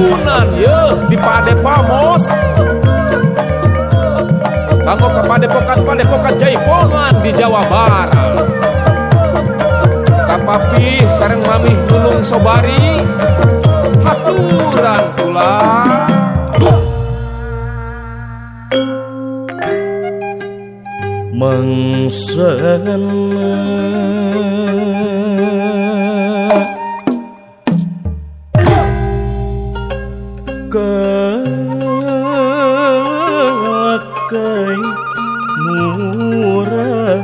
Sunan ye di Padepamos kanggo kepadepokan jaipongan di Jawa Barat. Kapapi sareng mamih nulung sobari haturan kula. Mangsana kalakai murad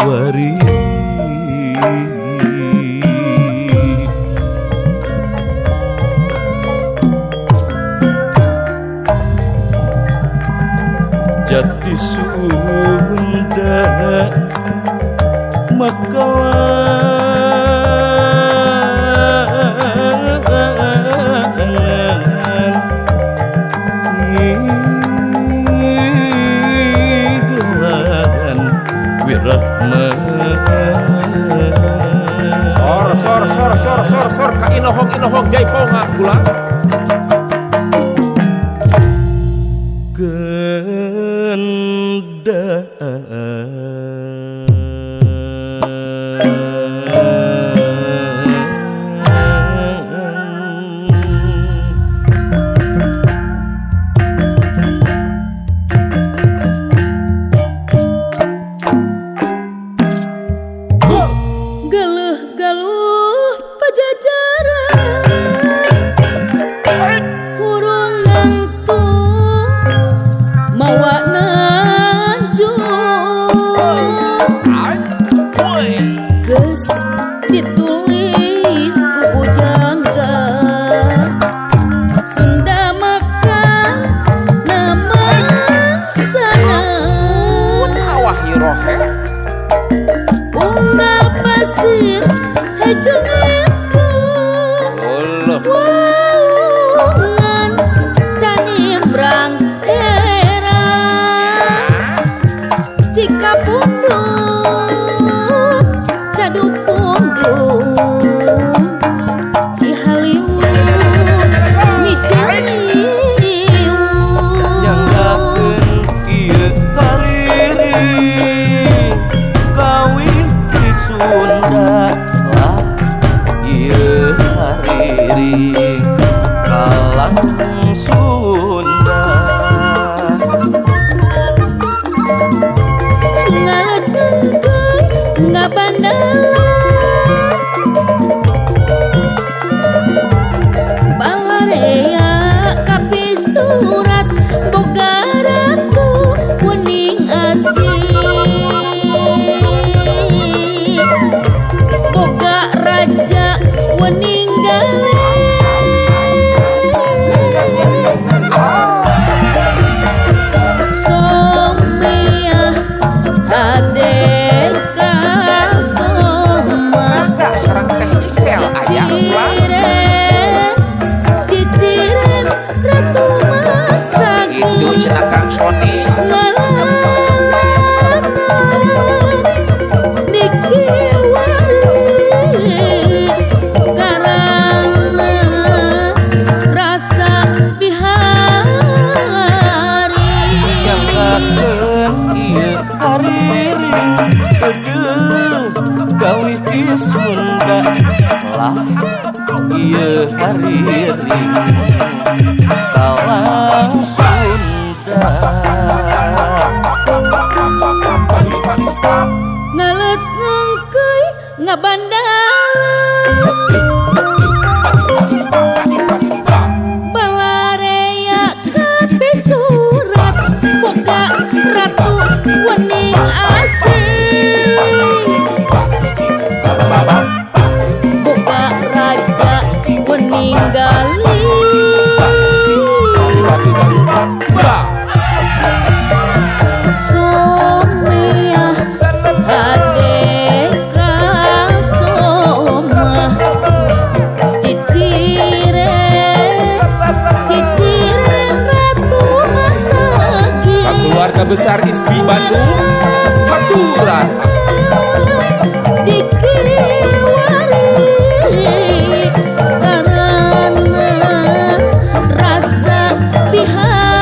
wari Jati Sunda Makalangan Ngigelagan Wirahman Sor ka inohong jaipongan kula. Galuh pajajaran hurung nangtung mawa geus ditulis ku bujangga Sunda Mekar namansana Awah hirohe unggal pasir hejeng walungan canimbrang herang jika pundung cadu pundung Cihaliwung Mijeriwung nyanggakeun ieu hariri kawin di Sunda lah ieu hariri kalang Sunda ngaletengkeun ngabandala balarea kapi surat boga ratu wening asih boga raja wening gawe Someah adeka soma sareng teh Isel aya kula. ciciren ratu masagi Itu cenah Kang Sony. Gawi di Sunda lah ieu hariri kalang Sunda ngalet ngengkeuy ngabandala balarea kape surat boga ratu wening asih Keluarga besar ISBI Bandung haturan dikiwari karena rasa bihari.